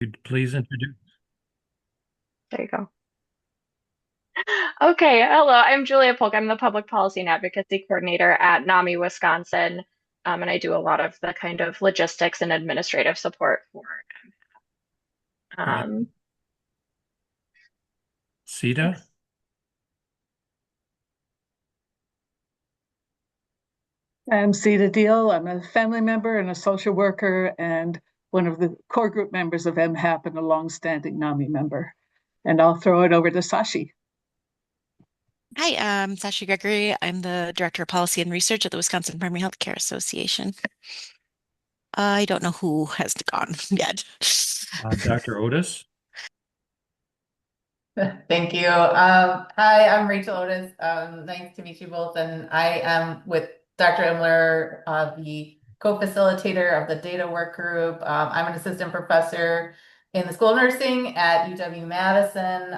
You'd please introduce. There you go. Okay, hello. I'm Julia Polk. I'm the Public Policy and Advocacy Coordinator at NAMI, Wisconsin. And I do a lot of the kind of logistics and administrative support for Great. um, Sita? thanks. I'm Sita Deal. I'm a family member and a social worker and one of the core group members of MHAP and a longstanding NAMI member. And I'll throw it over to Sashi. Hi, I'm Sasha Gregory. I'm the Director of Policy and Research at the Wisconsin Primary Healthcare Association. I don't know who has gone yet. Dr. Otis? Thank you. Hi, I'm Rachel Otis. Nice to meet you both. And I am with Dr. Imler, the co-facilitator of the data work group. I'm an assistant professor in the School of Nursing at UW-Madison.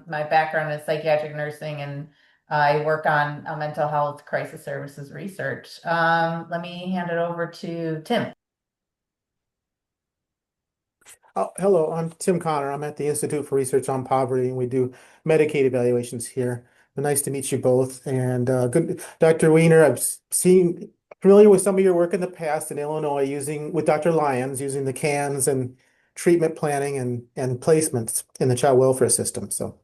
My background is psychiatric nursing, and I work on mental health crisis services research. Let me hand it over to Tim. Oh, hello, I'm Tim Connor. I'm at the Institute for Research on Poverty, and we do Medicaid evaluations here. Nice to meet you both. And good, Dr. Weiner, familiar with some of your work in the past in Illinois using with Dr. Lyons using the CANs and treatment planning and placements in the child welfare system. So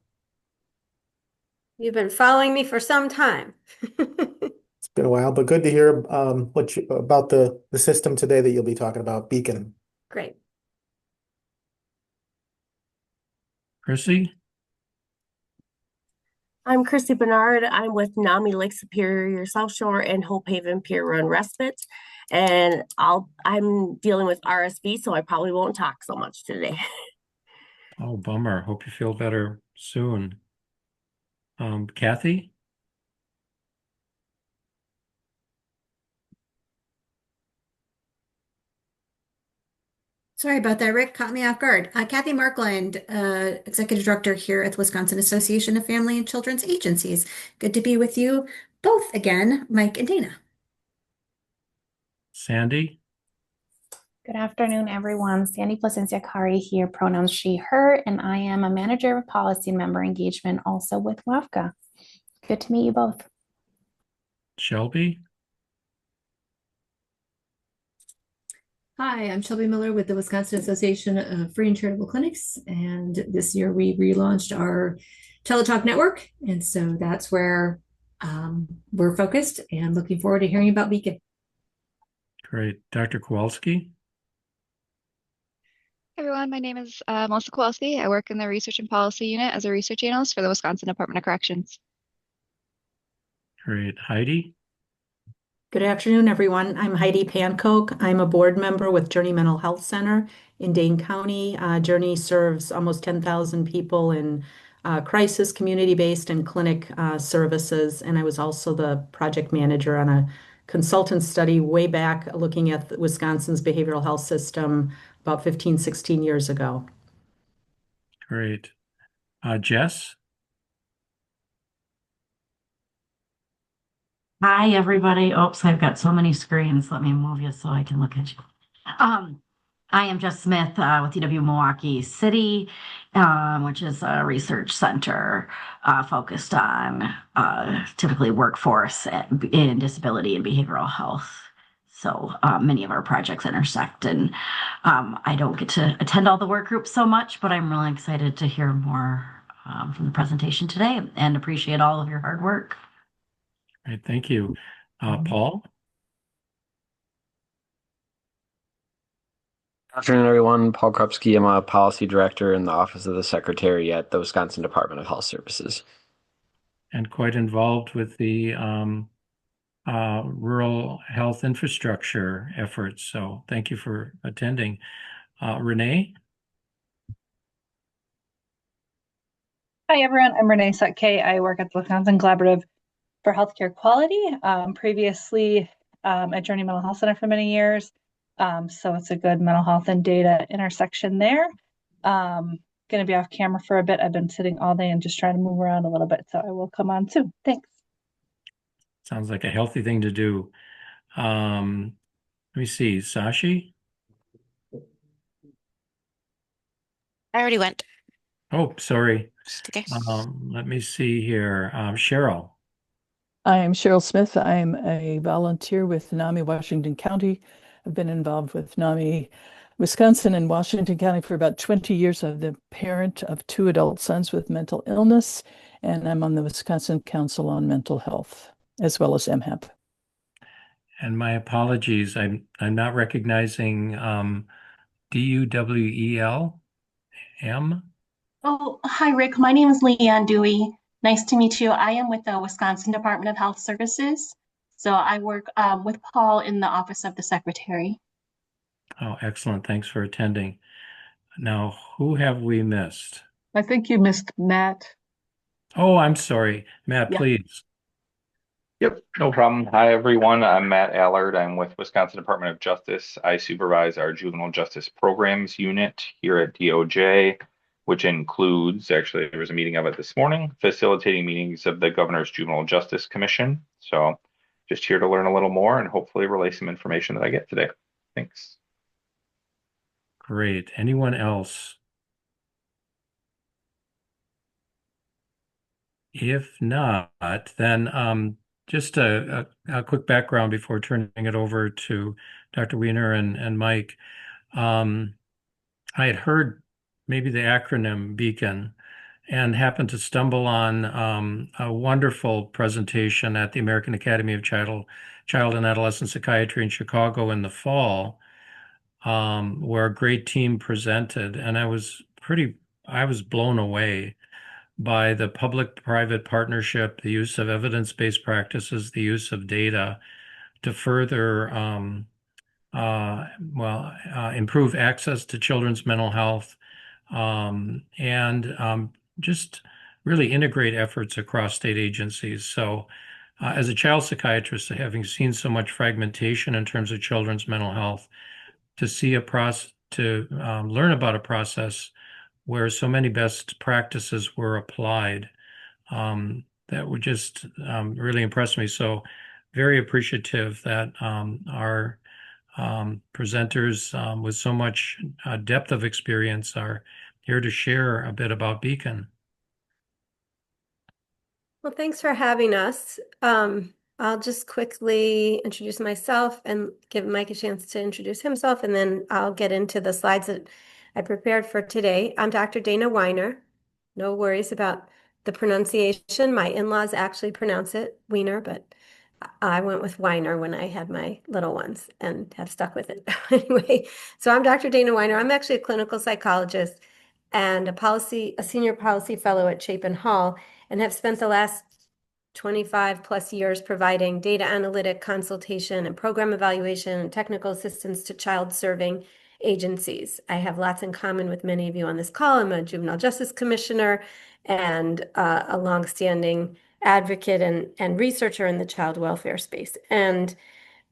You've been following me for some time. it's been a while, but good to hear about the system today that you'll be talking about, Beacon. Great. Chrissy? I'm Christy Bernard. I'm with NAMI Lake Superior South Shore and Hope Haven Peer Run Respite. And I'm dealing with RSV, so I probably won't talk so much today. Oh, bummer. Hope you feel better soon. Kathy? Sorry about that, Rick. Caught me off guard. Kathy Markland, Executive Director here at the Wisconsin Association of Family and Children's Agencies. Good to be with you both again, Mike and Dana. Sandy? Good afternoon, everyone. Sandy Placencia Kari here, pronouns she, her, and I am a manager of policy and member engagement also with WAFCA. Good to meet you both. Shelby? Hi, I'm Shelby Miller with the Wisconsin Association of Free and Charitable Clinics. And this year we relaunched our teletalk network. And so that's where we're focused and looking forward to hearing about Beacon. Great. Dr. Kowalski? Hey everyone, my name is Melissa Kowalski. I work in the Research and Policy Unit as a research analyst for the Wisconsin Department of Corrections. Great. Heidi? Good afternoon, everyone. I'm Heidi Pankoch. I'm a board member with Journey Mental Health Center in Dane County. Journey serves almost 10,000 people in crisis, community-based, and clinic services. And I was also the project manager on a consultant study way back looking at Wisconsin's behavioral health system about 15, 16 years ago. Great. Jess? Hi, everybody. Oops, I've got so many screens. Let me move you so I can look at you. I am Jess Smith with UW Milwaukee City, which is a research center focused on typically workforce in disability and behavioral health. So many of our projects intersect, and I don't get to attend all the work groups so much, but I'm really excited to hear more from the presentation today and appreciate all of your hard work. Great. Thank you. Paul? Good afternoon, everyone. Paul Krupski. I'm a policy director in the Office of the Secretary at the Wisconsin Department of Health Services. And quite involved with the rural health infrastructure efforts. So thank you for attending. Renee? Hi, everyone. I'm Renee Sutke. I work at the Wisconsin Collaborative for Healthcare Quality, previously at Journey Mental Health Center for many years. So it's a good mental health and data intersection there. Going to be off camera for a bit. I've been sitting all day and just trying to move around a little bit, so I will come on soon. Thanks. Sounds like a healthy thing to do. Let me see. Sashi? I already went. Oh, sorry. Just okay. Let me see here. Cheryl. I am Cheryl Smith. I am a volunteer with NAMI Washington County. I've been involved with NAMI Wisconsin and Washington County for about 20 years. I'm the parent of 2 adult sons with mental illness, and I'm on the Wisconsin Council on Mental Health, as well as MHAP. And my apologies. I'm not recognizing DUWELM. Oh, hi, Rick. My name is Leanne Dewey. Nice to meet you. I am with the Wisconsin Department of Health Services. So I work with Paul in the Office of the Secretary. Oh, excellent. Thanks for attending. Now, who have we missed? I think you missed Matt. Oh, I'm sorry. Matt, Yeah. please. Yep, no problem. Hi, everyone. I'm Matt Allard. I'm with Wisconsin Department of Justice. I supervise our Juvenile Justice Programs Unit here at DOJ, which includes, actually, there was a meeting of it this morning, facilitating meetings of the Governor's Juvenile Justice Commission. So just here to learn a little more and hopefully relay some information that I get today. Thanks. Great. Anyone else? If not, then just a quick background before turning it over to Dr. Weiner and Mike. I had heard maybe the acronym Beacon and happened to stumble on a wonderful presentation at the American Academy of Child and Adolescent Psychiatry in Chicago in the fall, where a great team presented, and I was blown away by the public-private partnership, the use of evidence-based practices, the use of data to further improve access to children's mental health, and just really integrate efforts across state agencies. So as a child psychiatrist, having seen so much fragmentation in terms of children's mental health, to see learn about a process where so many best practices were applied, that would just really impress me. So very appreciative that our presenters with so much depth of experience are here to share a bit about Beacon. Well, thanks for having us. I'll just quickly introduce myself and give Mike a chance to introduce himself, and then I'll get into the slides that I prepared for today. I'm Dr. Dana Weiner. No worries about the pronunciation. My in-laws actually pronounce it Weiner, but I went with Weiner when I had my little ones and have stuck with it. Anyway, so I'm Dr. Dana Weiner. I'm actually a clinical psychologist and a senior policy fellow at Chapin Hall, and have spent the last 25 plus years providing data analytic consultation and program evaluation and technical assistance to child serving agencies. I have lots in common with many of you on this call. I'm a juvenile justice commissioner and a longstanding advocate and researcher in the child welfare space. And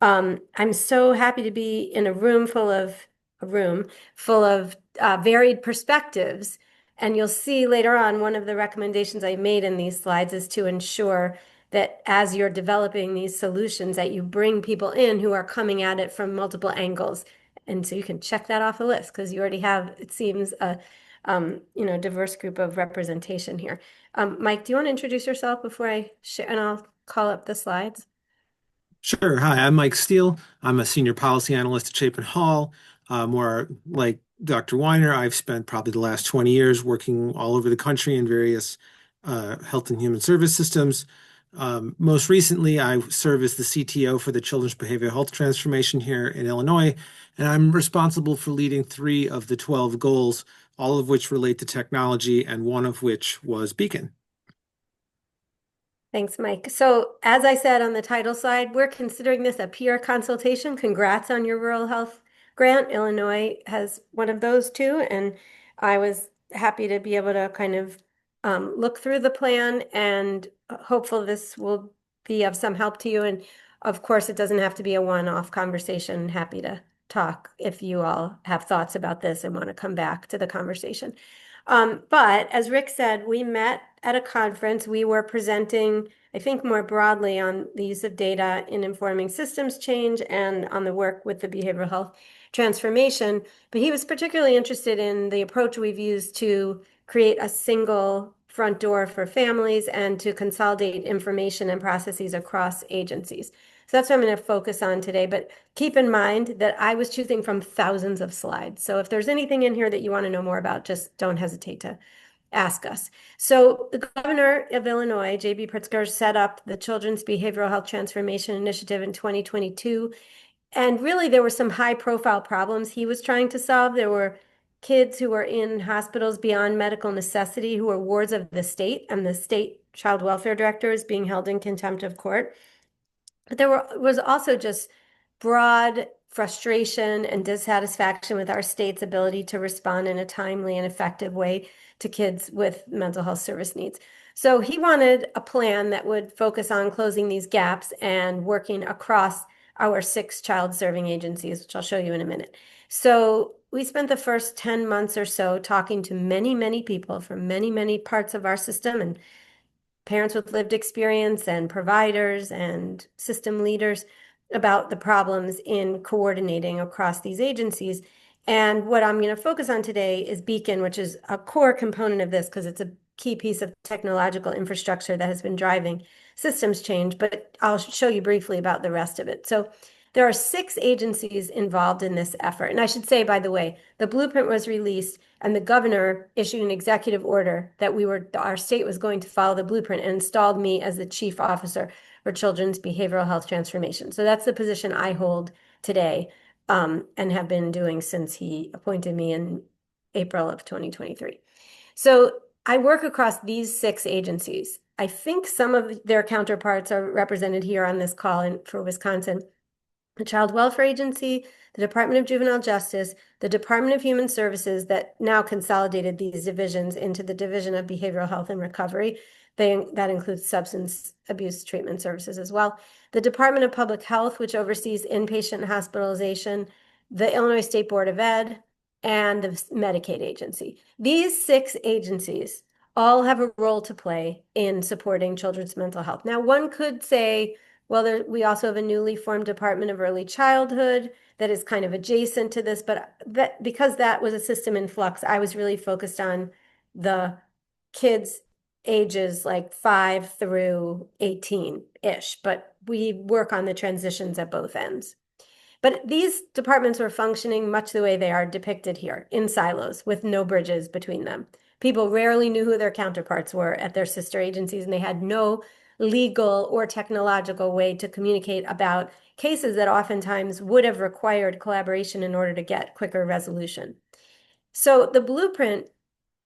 I'm so happy to be in a room full of varied perspectives. And you'll see later on, one of the recommendations I made in these slides is to ensure that as you're developing these solutions, that you bring people in who are coming at it from multiple angles. And so you can check that off the list because you already have, it seems, a diverse group of representation here. Mike, do you want to introduce yourself before I share, and I'll call up the slides? Sure. Hi, I'm Mike Stiehl. I'm a senior policy analyst at Chapin Hall. More like Dr. Weiner, I've spent probably the last 20 years working all over the country in various health and human service systems. Most recently, I serve as the CTO for the Children's Behavioral Health Transformation here in Illinois, and I'm responsible for leading 3 of the 12 goals, all of which relate to technology, and one of which was Beacon. Thanks, Mike. So as I said on the title slide, we're considering this a peer consultation. Congrats on your rural health grant. Illinois has one of those too. And I was happy to be able to kind of look through the plan, and hopeful this will be of some help to you. And of course, it doesn't have to be a one-off conversation. Happy to talk if you all have thoughts about this and want to come back to the conversation. But as Rick said, we met at a conference. We were presenting, I think, more broadly on the use of data in informing systems change and on the work with the behavioral health transformation, but he was particularly interested in the approach we've used to create a single front door for families and to consolidate information and processes across agencies. So that's what I'm going to focus on today. But keep in mind that I was choosing from thousands of slides. So if there's anything in here that you want to know more about, just don't hesitate to ask us. So the governor of Illinois, J.B. Pritzker, set up the Children's Behavioral Health Transformation Initiative in 2022. And really, there were some high-profile problems he was trying to solve. There were kids who were in hospitals beyond medical necessity who were wards of the state, and the state child welfare director is being held in contempt of court. But there was also just broad frustration and dissatisfaction with our state's ability to respond in a timely and effective way to kids with mental health service needs. So he wanted a plan that would focus on closing these gaps and working across our 6 child serving agencies, which I'll show you in a minute. So we spent the first 10 months or so talking to many, many people from many, many parts of our system and parents with lived experience and providers and system leaders about the problems in coordinating across these agencies. And what I'm going to focus on today is Beacon, which is a core component of this because it's a key piece of technological infrastructure that has been driving systems change, but I'll show you briefly about the rest of it. So there are 6 agencies involved in this effort. And I should say, by the way, the blueprint was released and the governor issued an executive order that our state was going to follow the blueprint and installed me as the chief officer for children's behavioral health transformation. So that's the position I hold today, and have been doing since he appointed me in April of 2023. So I work across these 6 agencies. I think some of their counterparts are represented here on this call for Wisconsin. The Child Welfare Agency, the Department of Juvenile Justice, the Department of Human Services that now consolidated these divisions into the Division of Behavioral Health and Recovery. That includes substance abuse treatment services as well. The Department of Public Health, which oversees inpatient hospitalization, the Illinois State Board of Ed, and the Medicaid agency. These 6 agencies all have a role to play in supporting children's mental health. Now, one could say, well, we also have a newly formed Department of Early Childhood that is kind of adjacent to this, but because that was a system in flux, I was really focused on the kids ages like 5 through 18-ish, but we work on the transitions at both ends. But these departments were functioning much the way they are depicted here, in silos, with no bridges between them. People rarely knew who their counterparts were at their sister agencies, and they had no legal or technological way to communicate about cases that oftentimes would have required collaboration in order to get quicker resolution. So the blueprint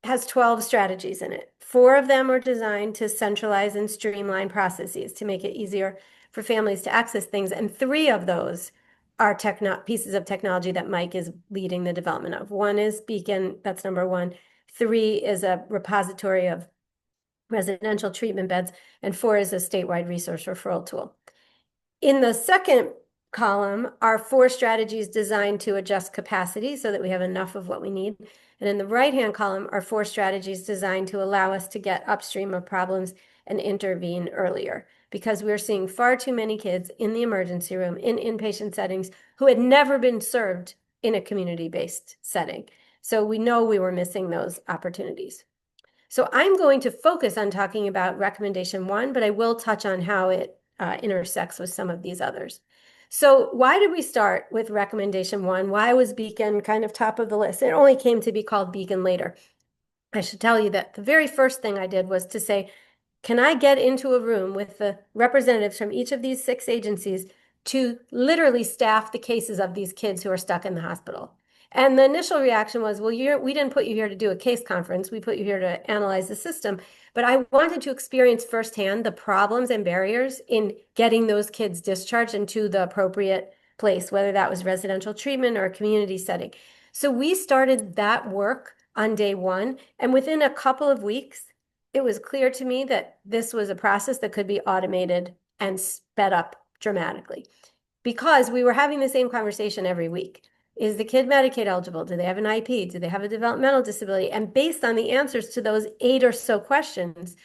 has 12 strategies in it. 4 of them are designed to centralize and streamline processes to make it easier for families to access things, and 3 of those are pieces of technology that Mike is leading the development of. 1 is Beacon, that's number 1. 3 is a repository of residential treatment beds, and 4 is a statewide resource referral tool. In the second column are 4 strategies designed to adjust capacity so that we have enough of what we need. And in the right-hand column are 4 strategies designed to allow us to get upstream of problems and intervene earlier, because we're seeing far too many kids in the emergency room, in inpatient settings, who had never been served in a community-based setting. So we know we were missing those opportunities. So I'm going to focus on talking about recommendation 1, but I will touch on how it intersects with some of these others. So why did we start with recommendation 1? Why was Beacon kind of top of the list? It only came to be called Beacon later. I should tell you that the very first thing I did was to say, can I get into a room with the representatives from each of these 6 agencies to literally staff the cases of these kids who are stuck in the hospital? And the initial reaction was, well, we didn't put you here to do a case conference. We put you here to analyze the system. But I wanted to experience firsthand the problems and barriers in getting those kids discharged into the appropriate place, whether that was residential treatment or a community setting. So we started that work on day 1. And within a couple of weeks, it was clear to me that this was a process that could be automated and sped up dramatically, because we were having the same conversation every week. Is the kid Medicaid eligible? Do they have an IP? Do they have a developmental disability? And based on the answers to those 8 or so questions,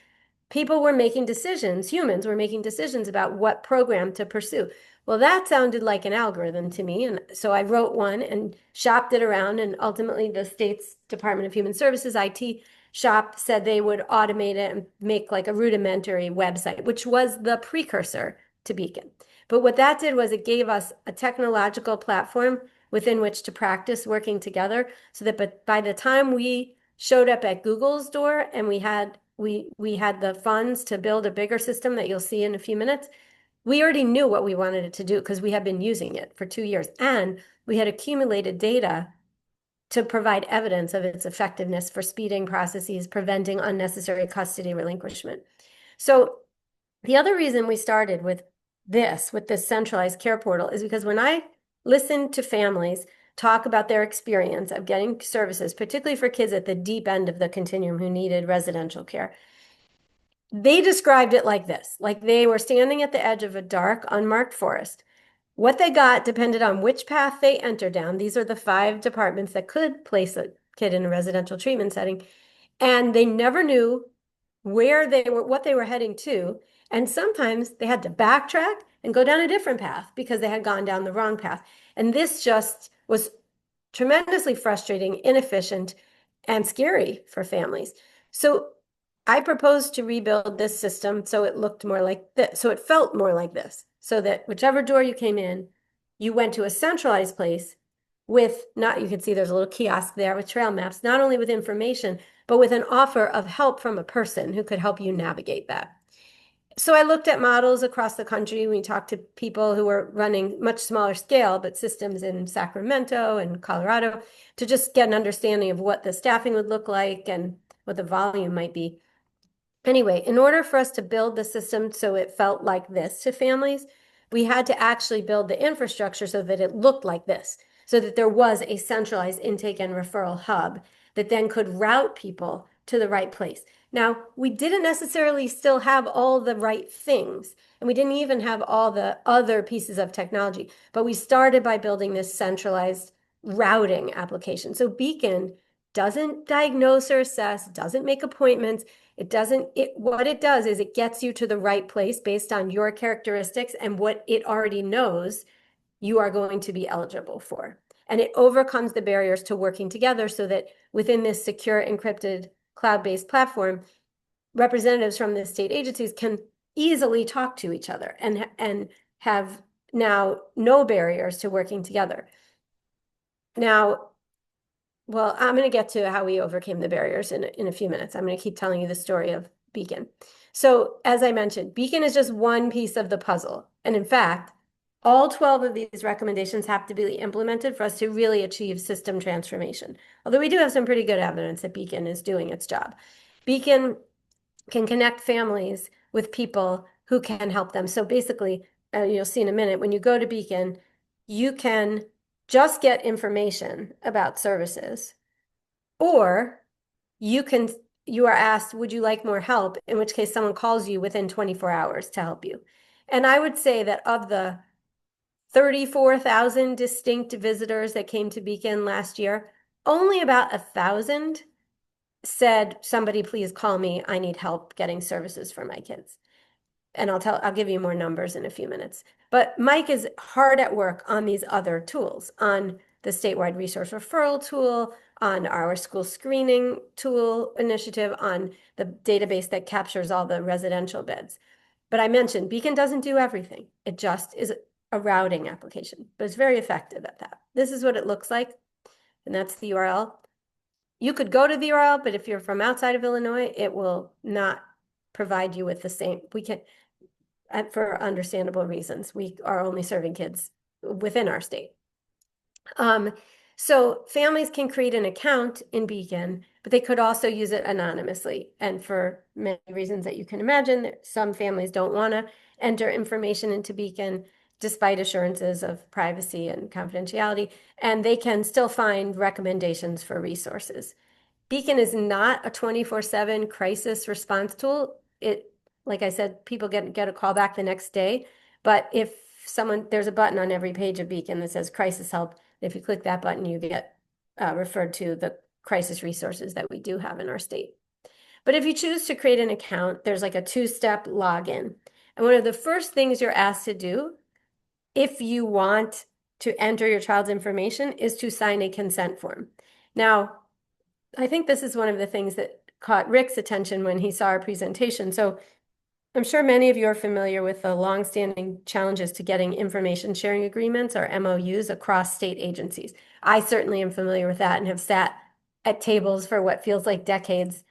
people were making decisions, humans were making decisions about what program to pursue. Well, that sounded like an algorithm to me. And so I wrote one and shopped it around. And ultimately, the state's Department of Human Services, IT shop, said they would automate it and make like a rudimentary website, which was the precursor to Beacon. But what that did was it gave us a technological platform within which to practice working together so that by the time we showed up at Google's door and we had the funds to build a bigger system that you'll see in a few minutes, we already knew what we wanted it to do because we had been using it for 2 years, and we had accumulated data to provide evidence of its effectiveness for speeding processes, preventing unnecessary custody relinquishment. So the other reason we started with this centralized care portal, is because when I listened to families talk about their experience of getting services, particularly for kids at the deep end of the continuum who needed residential care, they described it like this, like they were standing at the edge of a dark, unmarked forest. What they got depended on which path they entered down. These are the 5 departments that could place a kid in a residential treatment setting. And they never knew what they were heading to. And sometimes they had to backtrack and go down a different path because they had gone down the wrong path. And this just was tremendously frustrating, inefficient, and scary for families. So I proposed to rebuild this system so it looked more like this, so it felt more like this, so that whichever door you came in, you went to a centralized place with you can see there's a little kiosk there with trail maps, not only with information, but with an offer of help from a person who could help you navigate that. So I looked at models across the country. We talked to people who were running much smaller scale, but systems in Sacramento and Colorado to just get an understanding of what the staffing would look like and what the volume might be. Anyway, in order for us to build the system so it felt like this to families, we had to actually build the infrastructure so that it looked like this, so that there was a centralized intake and referral hub that then could route people to the right place. Now, we didn't necessarily still have all the right things, and we didn't even have all the other pieces of technology, but we started by building this centralized routing application. So Beacon doesn't diagnose or assess, doesn't make appointments. What it does is it gets you to the right place based on your characteristics and what it already knows you are going to be eligible for. And it overcomes the barriers to working together so that within this secure, encrypted, cloud-based platform, representatives from the state agencies can easily talk to each other and have now no barriers to working together. Now, well, I'm going to get to how we overcame the barriers in a few minutes. I'm going to keep telling you the story of Beacon. So as I mentioned, Beacon is just one piece of the puzzle. And in fact, all 12 of these recommendations have to be implemented for us to really achieve system transformation. Although we do have some pretty good evidence that Beacon is doing its job. Beacon can connect families with people who can help them. So basically, you'll see in a minute, when you go to Beacon, you can just get information about services, or you are asked, would you like more help? In which case someone calls you within 24 hours to help you. And I would say that of the 34,000 distinct visitors that came to Beacon last year, only about 1,000 said, somebody please call me, I need help getting services for my kids. And I'll give you more numbers in a few minutes. But Mike is hard at work on these other tools, on the statewide resource referral tool, on our school screening tool initiative, on the database that captures all the residential beds. But I mentioned Beacon doesn't do everything. It just is a routing application, but it's very effective at that. This is what it looks like, and that's the URL. You could go to the URL, but if you're from outside of Illinois, it will not provide you with the same. We can, for understandable reasons, we are only serving kids within our state. So families can create an account in Beacon, but they could also use it anonymously. And for many reasons that you can imagine, some families don't want to enter information into Beacon despite assurances of privacy and confidentiality, and they can still find recommendations for resources. Beacon is not a 24/7 crisis response tool. Like I said, people get a call back the next day, but if there's a button on every page of Beacon that says crisis help. If you click that button, you get referred to the crisis resources that we do have in our state. But if you choose to create an account, there's like a 2-step login. And one of the first things you're asked to do if you want to enter your child's information, is to sign a consent form. Now, I think this is one of the things that caught Rick's attention when he saw our presentation. So I'm sure many of you are familiar with the longstanding challenges to getting information sharing agreements or MOUs across state agencies. I certainly am familiar with that and have sat at tables for what feels like decades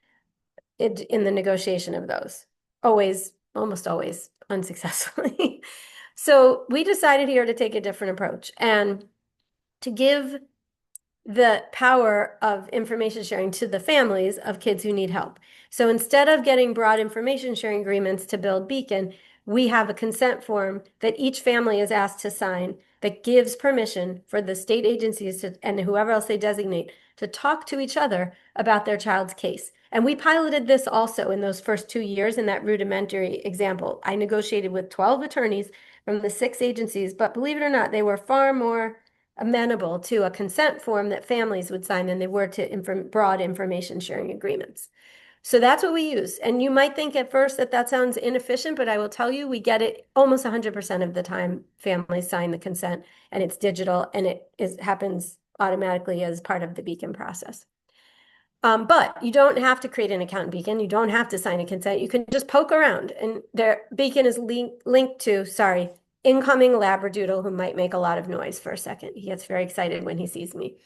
in the negotiation of those. Almost always unsuccessfully. So we decided here to take a different approach and to give the power of information sharing to the families of kids who need help. So instead of getting broad information sharing agreements to build Beacon, we have a consent form that each family is asked to sign that gives permission for the state agencies and whoever else they designate to talk to each other about their child's case. And we piloted this also in those first 2 years in that rudimentary example. I negotiated with 12 attorneys from the 6 agencies, but believe it or not, they were far more amenable to a consent form that families would sign than they were to broad information sharing agreements. So that's what we use. And you might think at first that that sounds inefficient, but I will tell you, we get it almost 100% of the time. Families sign the consent and it's digital and it happens automatically as part of the Beacon process. But you don't have to create an account in Beacon. You don't have to sign a consent. You can just poke around and Beacon is linked to, incoming Labradoodle who might make a lot of noise for a second. He gets very excited when he sees me.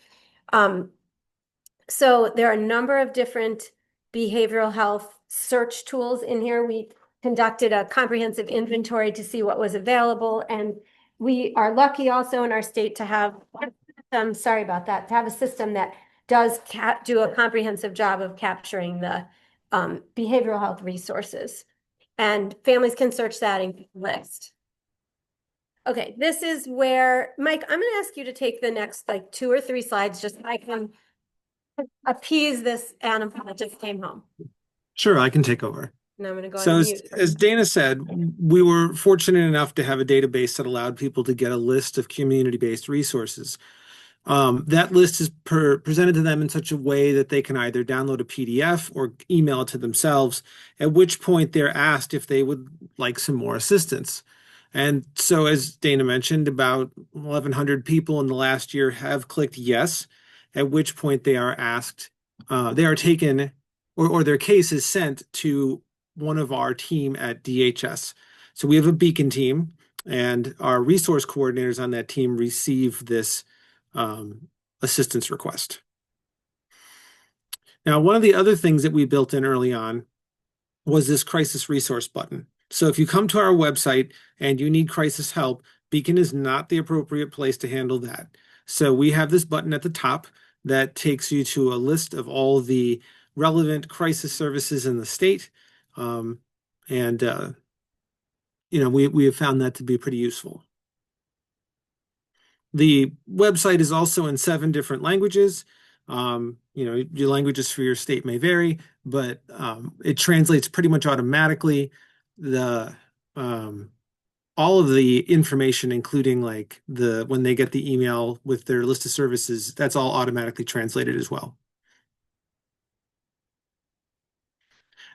So there are a number of different behavioral health search tools in here. We conducted a comprehensive inventory to see what was available. And we are lucky also in our state to have, sorry about that, to have a system that does do a comprehensive job of capturing the behavioral health resources. And families can search that in list. Okay, this is where, Mike, I'm going to ask you to take the next 2 or 3 slides, just so I can appease this animal that just came home. Sure, I can take over. And I'm going to go So on as, mute. as Dana said, we were fortunate enough to have a database that allowed people to get a list of community-based resources. That list is presented to them in such a way that they can either download a PDF or email it to themselves, at which point they're asked if they would like some more assistance. And so, as Dana mentioned, about 1,100 people in the last year have clicked yes, at which point they are asked, they are taken, or their case is sent to one of our team at DHS. So we have a Beacon team, and our resource coordinators on that team receive this assistance request. Now, one of the other things that we built in early on was this crisis resource button. So if you come to our website and you need crisis help, Beacon is not the appropriate place to handle that. So we have this button at the top that takes you to a list of all the relevant crisis services in the state. We have found that to be pretty useful. The website is also in 7 different languages. Your languages for your state may vary, but it translates pretty much automatically. All of the information, including when they get the email with their list of services, that's all automatically translated as well.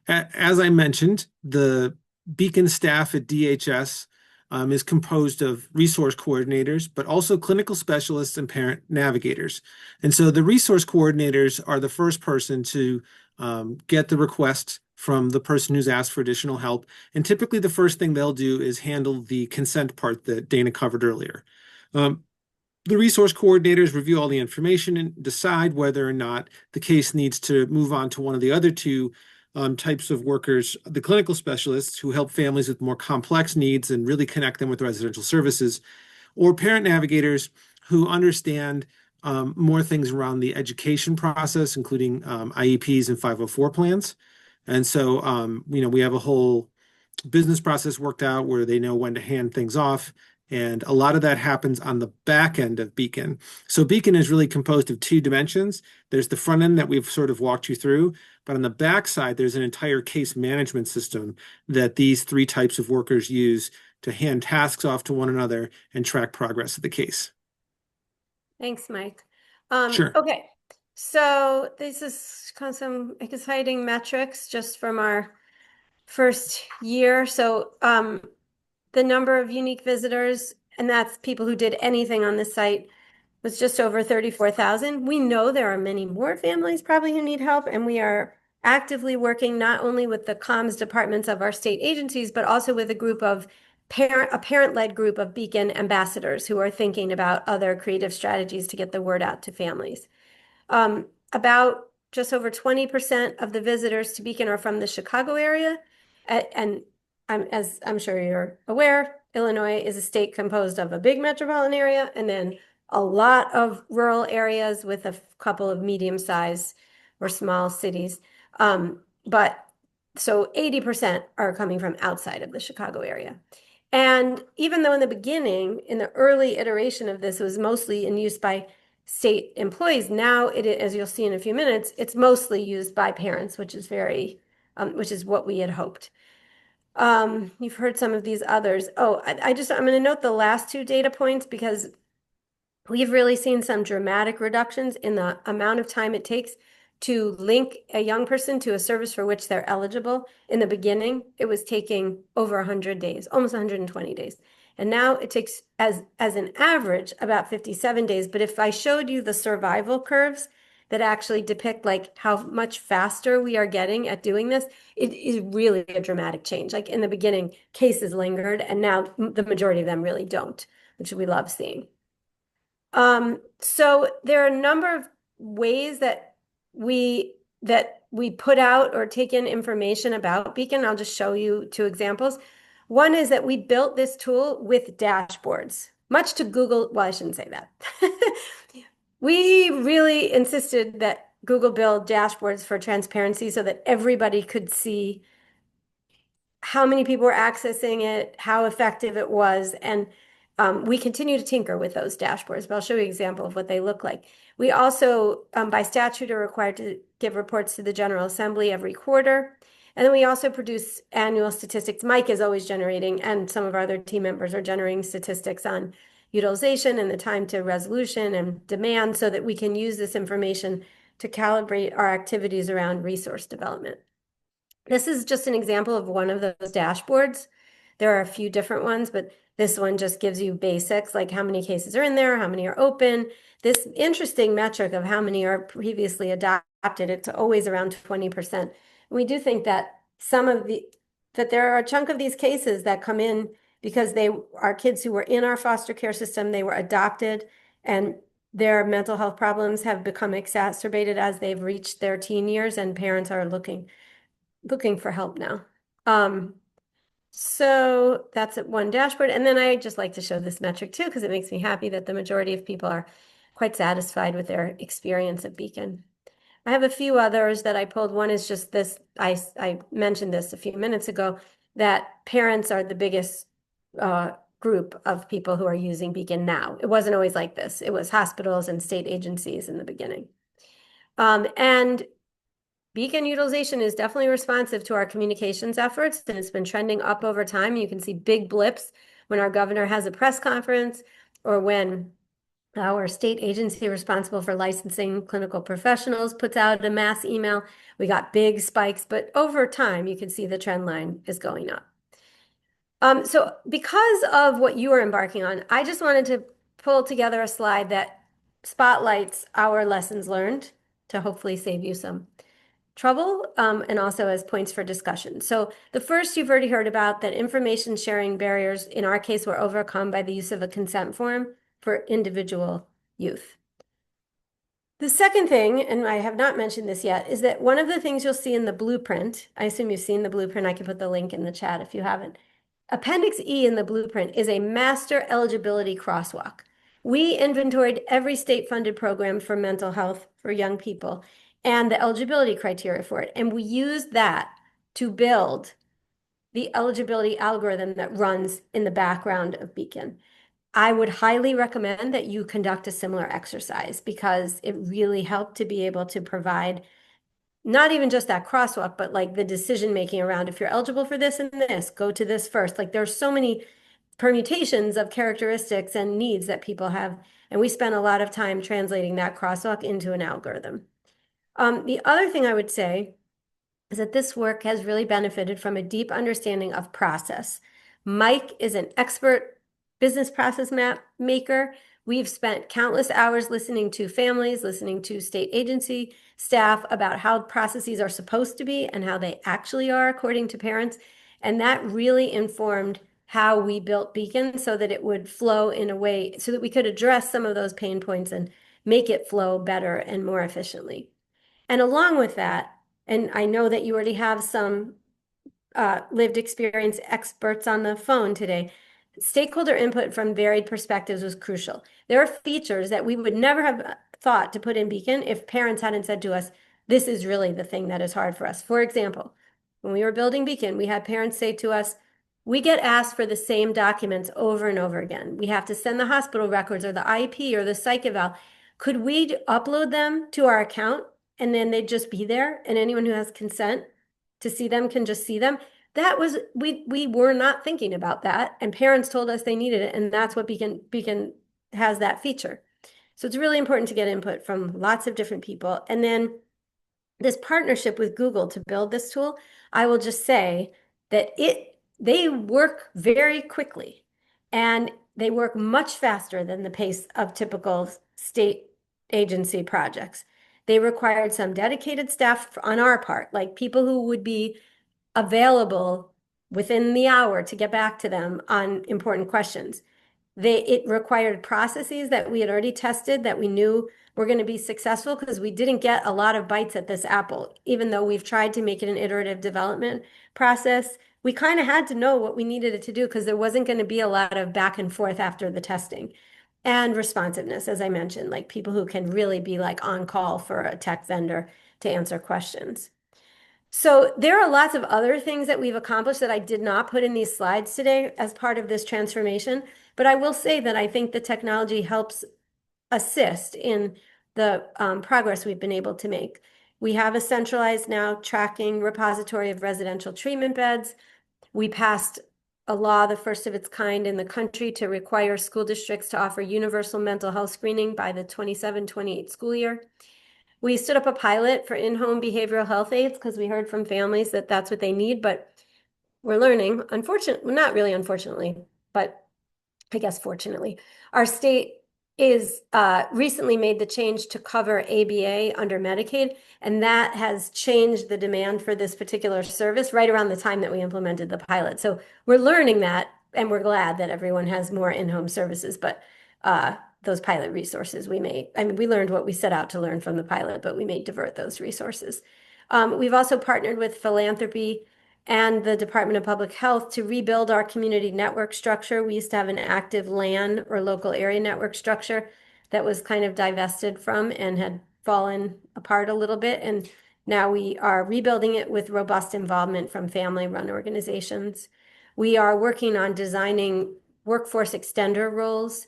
As I mentioned, the Beacon staff at DHS is composed of resource coordinators, but also clinical specialists and parent navigators. And so the resource coordinators are the first person to get the request from the person who's asked for additional help. And typically the first thing they'll do is handle the consent part that Dana covered earlier. The resource coordinators review all the information and decide whether or not the case needs to move on to one of the other 2 types of workers, the clinical specialists who help families with more complex needs and really connect them with residential services, or parent navigators who understand more things around the education process, including IEPs and 504 plans. And so, we have a whole business process worked out where they know when to hand things off. And a lot of that happens on the back end of Beacon. So Beacon is really composed of 2 dimensions. There's the front end that we've sort of walked you through, but on the back side, there's an entire case management system that these 3 types of workers use to hand tasks off to one another and track progress of the case. Thanks, Mike. Sure. Okay, so this is kind of some exciting metrics just from our first year. So the number of unique visitors and that's people who did anything on the site, was just over 34,000. We know there are many more families probably who need help, and we are actively working not only with the comms departments of our state agencies, but also with a group of a parent-led group of Beacon ambassadors who are thinking about other creative strategies to get the word out to families. About just over 20% of the visitors to Beacon are from the Chicago area, and as I'm sure you're aware, Illinois is a state composed of a big metropolitan area and then a lot of rural areas with a couple of medium-sized or small cities. But so 80% are coming from outside of the Chicago area. And even though in the beginning, in the early iteration of this, it was mostly in use by state employees, now as you'll see in a few minutes, it's mostly used by parents, which is which is what we had hoped. You've heard some of these others. Oh, I'm going to note the last two data points because we've really seen some dramatic reductions in the amount of time it takes to link a young person to a service for which they're eligible. In the beginning, it was taking over 100 days, almost 120 days. And now it takes, as an average, about 57 days. But if I showed you the survival curves that actually depict like how much faster we are getting at doing this, it is really a dramatic change. Like in the beginning, cases lingered, and now the majority of them really don't, which we love seeing. So there are a number of ways that we put out or take in information about Beacon. I'll just show you two examples. One is that we built this tool with dashboards, much to Google. Well, I shouldn't say that. We really insisted that Google build dashboards for transparency so that everybody could see how many people were accessing it, how effective it was, and we continue to tinker with those dashboards, but I'll show you an example of what they look like. We also, by statute, are required to give reports to the General Assembly every quarter. And then we also produce annual statistics. Mike is always generating, and some of our other team members are generating statistics on utilization and the time to resolution and demand so that we can use this information to calibrate our activities around resource development. This is just an example of one of those dashboards. There are a few different ones, but this one just gives you basics, like how many cases are in there, how many are open. This interesting metric of how many are previously adopted, it's always around 20%. We do think that that there are a chunk of these cases that come in because they are kids who were in our foster care system, they were adopted, and their mental health problems have become exacerbated as they've reached their teen years, and parents are looking for help now. So that's at one dashboard. And then I just like to show this metric too, because it makes me happy that the majority of people are quite satisfied with their experience at Beacon. I have a few others that I pulled. One is just this, I mentioned this a few minutes ago, that parents are the biggest group of people who are using Beacon now. It wasn't always like this. It was hospitals and state agencies in the beginning. And Beacon utilization is definitely responsive to our communications efforts, and it's been trending up over time. You can see big blips when our governor has a press conference or when our state agency responsible for licensing clinical professionals puts out a mass email. We got big spikes, but over time, you can see the trend line is going up. So because of what you are embarking on, I just wanted to pull together a slide that spotlights our lessons learned to hopefully save you some trouble, and also as points for discussion. So the first you've already heard about, that information sharing barriers in our case were overcome by the use of a consent form for individual youth. The second thing, and I have not mentioned this yet, is that one of the things you'll see in the blueprint, I assume you've seen the blueprint, I can put the link in the chat if you haven't. Appendix E in the blueprint is a master eligibility crosswalk. We inventoried every state-funded program for mental health for young people and the eligibility criteria for it. And we used that to build the eligibility algorithm that runs in the background of Beacon. I would highly recommend that you conduct a similar exercise because it really helped to be able to provide not even just that crosswalk, but like the decision-making around if you're eligible for this and this, go to this first. Like there's so many permutations of characteristics and needs that people have. And we spent a lot of time translating that crosswalk into an algorithm. The other thing I would say is that this work has really benefited from a deep understanding of process. Mike is an expert business process map maker. We've spent countless hours listening to families, listening to state agency staff about how processes are supposed to be and how they actually are according to parents. And that really informed how we built Beacon so that it would flow in a way so that we could address some of those pain points and make it flow better and more efficiently. And along with that, and I know that you already have some lived experience experts on the phone today, stakeholder input from varied perspectives was crucial. There are features that we would never have thought to put in Beacon if parents hadn't said to us, this is really the thing that is hard for us. For example, when we were building Beacon, we had parents say to us, we get asked for the same documents over and over again. We have to send the hospital records or the IEP or the psych eval. Could we upload them to our account and then they'd just be there and anyone who has consent to see them can just see them? That was, we were not thinking about that, and parents told us they needed it, and that's what Beacon has that feature. So it's really important to get input from lots of different people. And then this partnership with Google to build this tool, I will just say that they work very quickly and they work much faster than the pace of typical state agency projects. They required some dedicated staff on our part, like people who would be available within the hour to get back to them on important questions. It required processes that we had already tested that we knew were going to be successful because we didn't get a lot of bites at this apple. Even though we've tried to make it an iterative development process, we kind of had to know what we needed it to do because there wasn't going to be a lot of back and forth after the testing. And responsiveness, as I mentioned, like people who can really be like on call for a tech vendor to answer questions. So there are lots of other things that we've accomplished that I did not put in these slides today as part of this transformation, but I will say that I think the technology helps assist in the progress we've been able to make. We have a centralized now tracking repository of residential treatment beds. We passed a law, the first of its kind in the country, to require school districts to offer universal mental health screening by the 27-28 school year. We stood up a pilot for in-home behavioral health aides because we heard from families that that's what they need, but we're learning, unfortunately, well, not really unfortunately, but I guess fortunately, our state is recently made the change to cover ABA under Medicaid, and that has changed the demand for this particular service right around the time that we implemented the pilot. So we're learning that, and we're glad that everyone has more in-home services, but those pilot resources we learned what we set out to learn from the pilot, but we may divert those resources. We've also partnered with philanthropy and the Department of Public Health to rebuild our community network structure. We used to have an active LAN or local area network structure that was kind of divested from and had fallen apart a little bit. And now we are rebuilding it with robust involvement from family-run organizations. We are working on designing workforce extender roles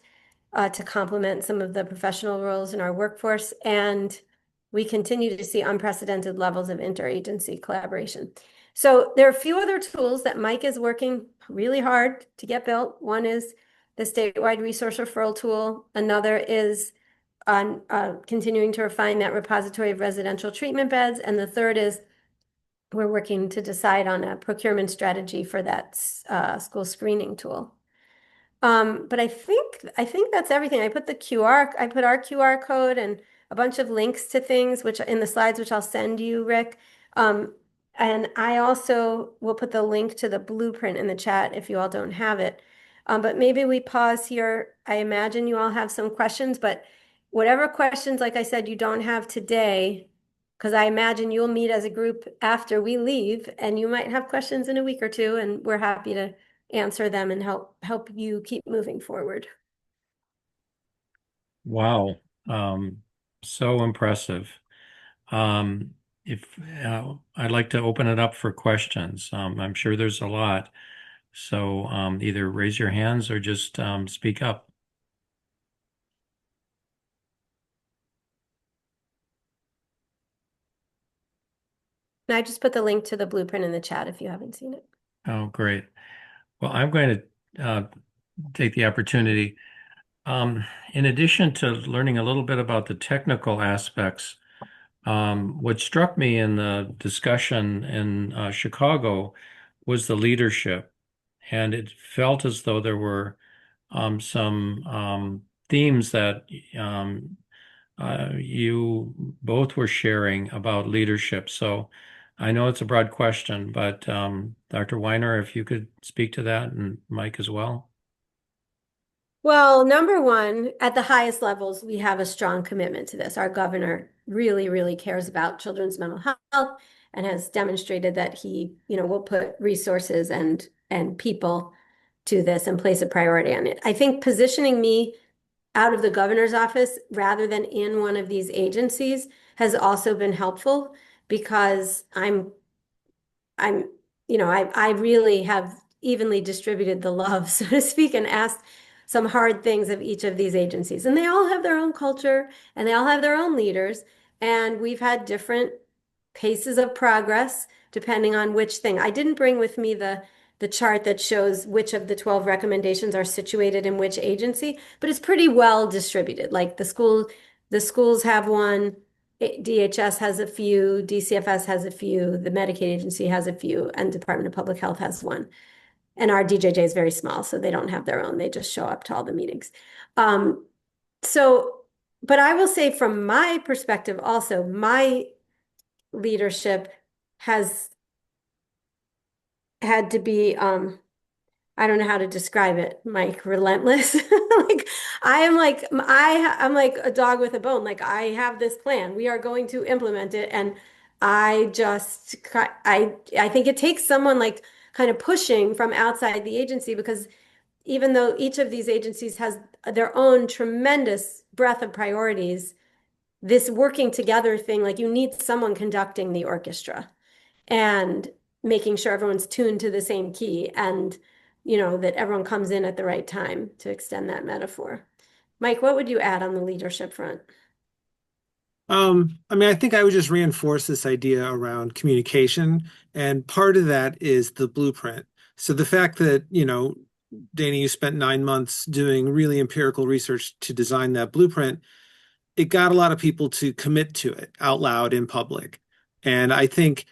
to complement some of the professional roles in our workforce. And we continue to see unprecedented levels of interagency collaboration. So there are a few other tools that Mike is working really hard to get built. One is the statewide resource referral tool. Another is on continuing to refine that repository of residential treatment beds. And the third is we're working to decide on a procurement strategy for that school screening tool. But I think that's everything. I put our QR code and a bunch of links to things which in the slides, which I'll send you, Rick. And I also will put the link to the blueprint in the chat if you all don't have it. But maybe we pause here. I imagine you all have some questions, but whatever questions, like I said, you don't have today, because I imagine you'll meet as a group after we leave, and you might have questions in a week or two, and we're happy to answer them and help you keep moving forward. Wow. So impressive. If I'd like to open it up for questions. I'm sure there's a lot. So either raise your hands or just speak up. And I just put the link to the blueprint in the chat if you haven't seen it. Oh, great. Well, I'm going to take the opportunity. In addition to learning a little bit about the technical aspects, what struck me in the discussion in Chicago was the leadership. And it felt as though there were some themes that you both were sharing about leadership. So I know it's a broad question, but Dr. Weiner, if you could speak to that, and Mike as well. Well, number one, at the highest levels, we have a strong commitment to this. Our governor really, really cares about children's mental health and has demonstrated that he, will put resources and people to this and place a priority on it. I think positioning me out of the governor's office rather than in one of these agencies has also been helpful because I'm, I really have evenly distributed the love, so to speak, and asked some hard things of each of these agencies. And they all have their own culture and they all have their own leaders. And we've had different paces of progress depending on which thing. I didn't bring with me the chart that shows which of the 12 recommendations are situated in which agency, but it's pretty well distributed. Like the schools have one, DHS has a few, DCFS has a few, the Medicaid agency has a few, and Department of Public Health has one. And our DJJ is very small, so they don't have their own. They just show up to all the meetings. So, but I will say from my perspective also, my leadership has had to be, I don't know how to describe it, Mike, relentless. Like I'm like a dog with a bone. Like I have this plan. We are going to implement it. And I think it takes someone like kind of pushing from outside the agency because even though each of these agencies has their own tremendous breadth of priorities, this working together thing, like you need someone conducting the orchestra and making sure everyone's tuned to the same key and that everyone comes in at the right time, to extend that metaphor. Mike, what would you add on the leadership front? I think I would just reinforce this idea around communication, and part of that is the blueprint. So the fact that, Danny, you spent 9 months doing really empirical research to design that blueprint, it got a lot of people to commit to it out loud in public. And I think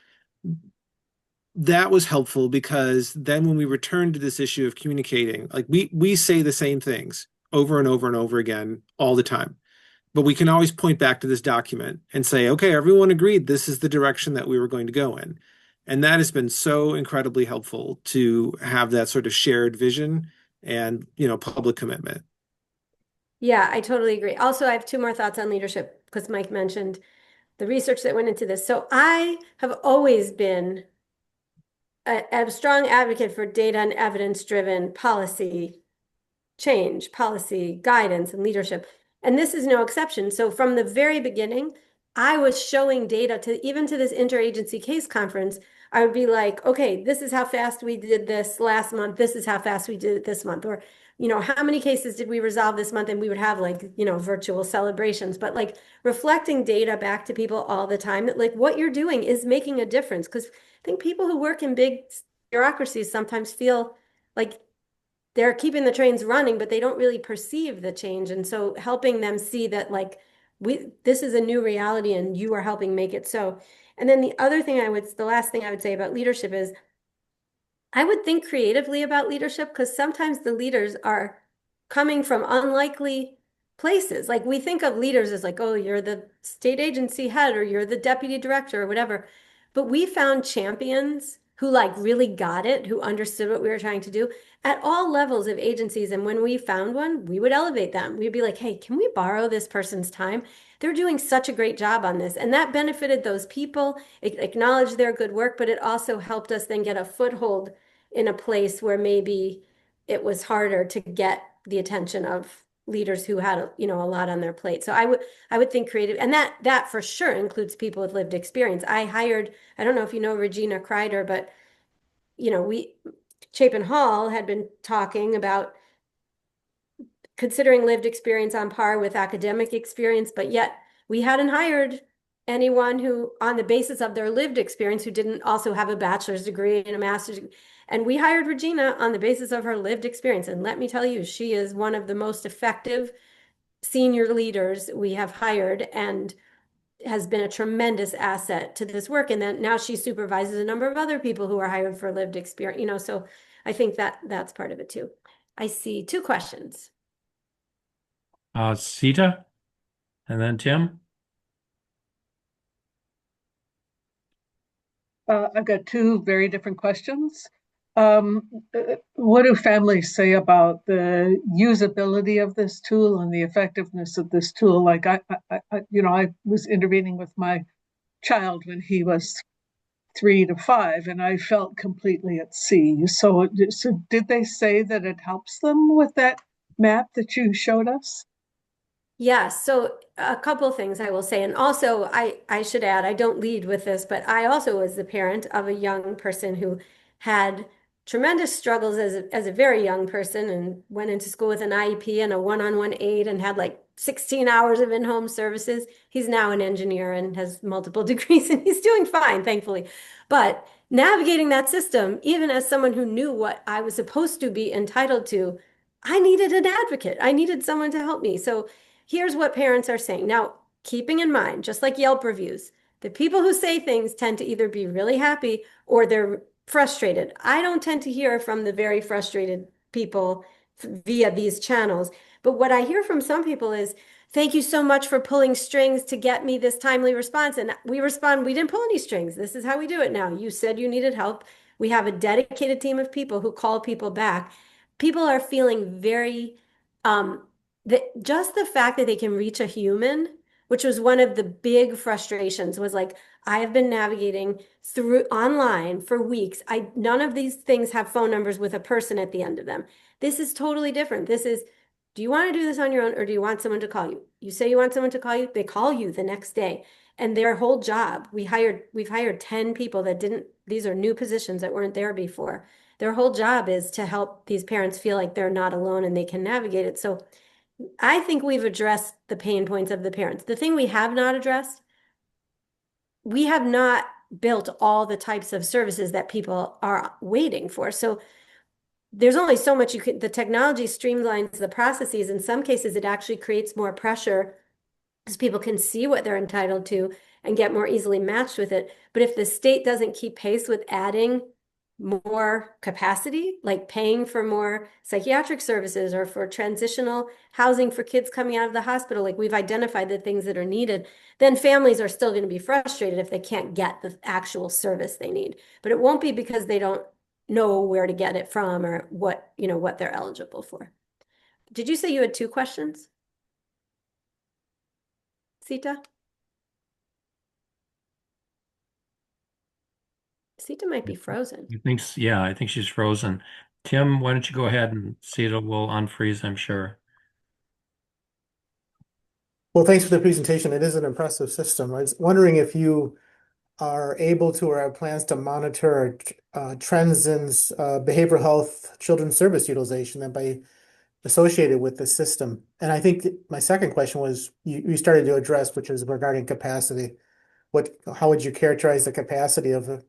that was helpful because then when we return to this issue of communicating, like we say the same things over and over and over again all the time. But we can always point back to this document and say, okay, everyone agreed this is the direction that we were going to go in. And that has been so incredibly helpful to have that sort of shared vision and, public commitment. Yeah, I totally agree. Also, I have two more thoughts on leadership because Mike mentioned the research that went into this. So I have always been a strong advocate for data and evidence-driven policy change, policy guidance, and leadership. And this is no exception. So from the very beginning, I was showing data to even to this interagency case conference. I would be like, okay, this is how fast we did this last month. This is how fast we did it this month. Or, how many cases did we resolve this month? And we would have like, virtual celebrations, but like reflecting data back to people all the time that like what you're doing is making a difference. Because I think people who work in big bureaucracies sometimes feel like they're keeping the trains running, but they don't really perceive the change. And so helping them see that like this is a new reality and you are helping make it so. And then the last thing I would say about leadership is I would think creatively about leadership because sometimes the leaders are coming from unlikely places. Like we think of leaders as like, oh, you're the state agency head or you're the deputy director or whatever. But we found champions who like really got it, who understood what we were trying to do at all levels of agencies. And when we found one, we would elevate them. We'd be like, hey, can we borrow this person's time? They're doing such a great job on this. And that benefited those people. It acknowledged their good work, but it also helped us then get a foothold in a place where maybe it was harder to get the attention of leaders who had a lot on their plate. So I would think creative, and that for sure includes people with lived experience. I don't know if you know Regina Kreider, but Chapin Hall had been talking about considering lived experience on par with academic experience, but yet we hadn't hired anyone who, on the basis of their lived experience, who didn't also have a bachelor's degree and a master's degree. And we hired Regina on the basis of her lived experience. And let me tell you, she is one of the most effective senior leaders we have hired and has been a tremendous asset to this work. And then now she supervises a number of other people who are hired for lived experience, so I think that's part of it too. I see two questions. Sita, and then Tim. I've got two very different questions. What do families say about the usability of this tool and the effectiveness of this tool? Like I was intervening with my child when he was 3 to 5, and I felt completely at sea. So did they say that it helps them with that map that you showed us? Yeah, so a couple things I will say. And also, I should add, I don't lead with this, but I also was the parent of a young person who had tremendous struggles as a very young person and went into school with an IEP and a one-on-one aide and had like 16 hours of in-home services. He's now an engineer and has multiple degrees and he's doing fine, thankfully. But navigating that system, even as someone who knew what I was supposed to be entitled to, I needed an advocate. I needed someone to help me. So here's what parents are saying. Now, keeping in mind, just like Yelp reviews, the people who say things tend to either be really happy or they're frustrated. I don't tend to hear from the very frustrated people via these channels. But what I hear from some people is, thank you so much for pulling strings to get me this timely response. And we respond, we didn't pull any strings. This is how we do it now. You said you needed help. We have a dedicated team of people who call people back. People are feeling very just the fact that they can reach a human, which was one of the big frustrations, was like, I have been navigating through online for weeks. None of these things have phone numbers with a person at the end of them. This is totally different. This is, do you want to do this on your own or do you want someone to call you? You say you want someone to call you, they call you the next day. And their whole job, we've hired 10 people that didn't, these are new positions that weren't there before. Their whole job is to help these parents feel like they're not alone and they can navigate it. So I think we've addressed the pain points of the parents. The thing we have not addressed, we have not built all the types of services that people are waiting for. So there's only so much the technology streamlines the processes. In some cases, it actually creates more pressure because people can see what they're entitled to and get more easily matched with it. But if the state doesn't keep pace with adding more capacity, like paying for more psychiatric services or for transitional housing for kids coming out of the hospital, like we've identified the things that are needed, then families are still going to be frustrated if they can't get the actual service they need. But it won't be because they don't know where to get it from or what they're eligible for. Did you say you had two questions, Sita? Sita might be frozen. I think she's frozen. Tim, why don't you go ahead and Sita will unfreeze, I'm sure. Well, thanks for the presentation. It is an impressive system. I was wondering if you are able to or have plans to monitor trends in behavioral health children's service utilization that by associated with the system. And I think my second question was you started to address, which is regarding capacity. How would you characterize the capacity of the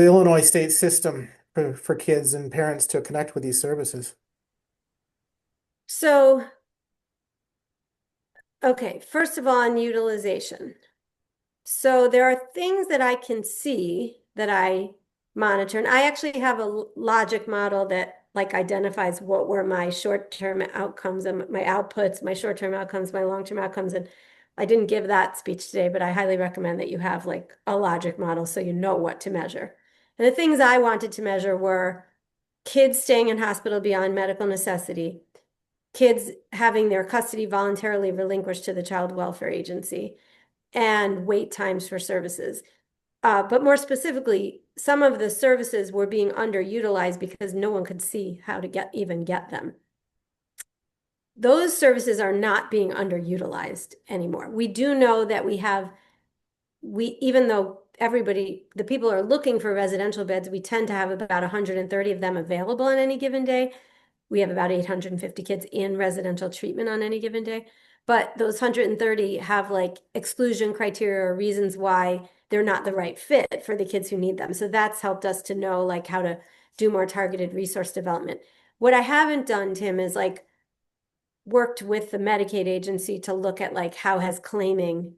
Illinois state system for kids and parents to connect with these services? So, okay, first of all, on utilization. So there are things that I can see that I monitor, and I actually have a logic model that like identifies what were my short-term outcomes and my outputs, my short-term outcomes, my long-term outcomes. And I didn't give that speech today, but I highly recommend that you have like a logic model so you know what to measure. And the things I wanted to measure were kids staying in hospital beyond medical necessity, kids having their custody voluntarily relinquished to the child welfare agency, and wait times for services. But more specifically, some of the services were being underutilized because no one could see how to even get them. Those services are not being underutilized anymore. We do know that even though the people are looking for residential beds, we tend to have about 130 of them available on any given day. We have about 850 kids in residential treatment on any given day. But those 130 have like exclusion criteria or reasons why they're not the right fit for the kids who need them. So that's helped us to know like how to do more targeted resource development. What I haven't done, Tim, is like worked with the Medicaid agency to look at like how has claiming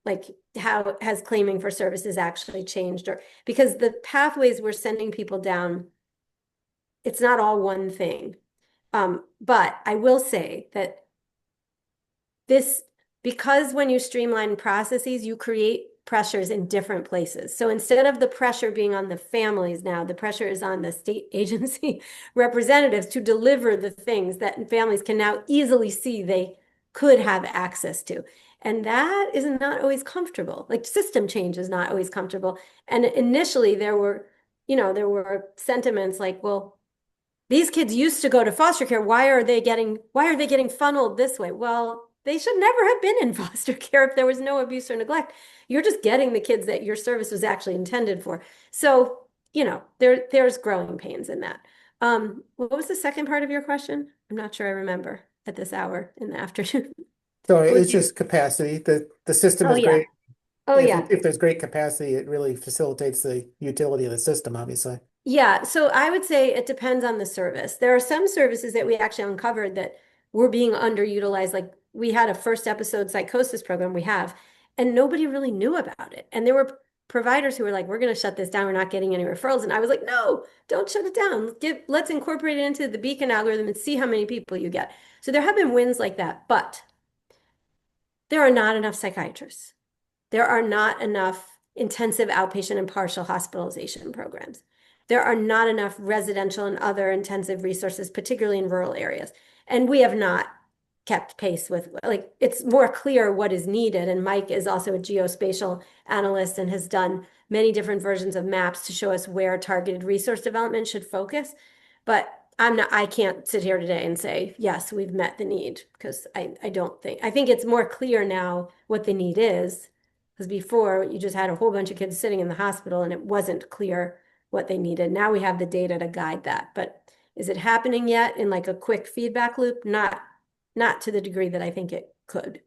for services actually changed, or because the pathways we're sending people down it's not all one thing. But I will say that this, because when you streamline processes, you create pressures in different places. So instead of the pressure being on the families now, the pressure is on the state agency representatives to deliver the things that families can now easily see they could have access to. And that is not always comfortable. Like system change is not always comfortable. And initially there were, there were sentiments like, well, these kids used to go to foster care. Why are they getting funneled this way? Well, they should never have been in foster care if there was no abuse or neglect. You're just getting the kids that your service was actually intended for. So, there's growing pains in that. What was the second part of your question? I'm not sure I remember at this hour in the afternoon. So What was it's just capacity. The system Oh is yeah. great. Oh yeah. If there's great capacity, it really facilitates the utility of the system, obviously. Yeah, so I would say it depends on the service. There are some services that we actually uncovered that were being underutilized. Like we had a first episode psychosis program we have, and nobody really knew about it. And there were providers who were like, we're going to shut this down. We're not getting any referrals. And I was like, no, don't shut it down. Let's incorporate it into the Beacon algorithm and see how many people you get. So there have been wins like that, but there are not enough psychiatrists. There are not enough intensive outpatient and partial hospitalization programs. There are not enough residential and other intensive resources, particularly in rural areas. And we have not kept pace with, like, it's more clear what is needed. And Mike is also a geospatial analyst and has done many different versions of maps to show us where targeted resource development should focus. But I can't sit here today and say, yes, we've met the need, because I don't think, I think it's more clear now what the need is. Because before you just had a whole bunch of kids sitting in the hospital and it wasn't clear what they needed. Now we have the data to guide that. But is it happening yet in like a quick feedback loop? Not to the degree that I think it could.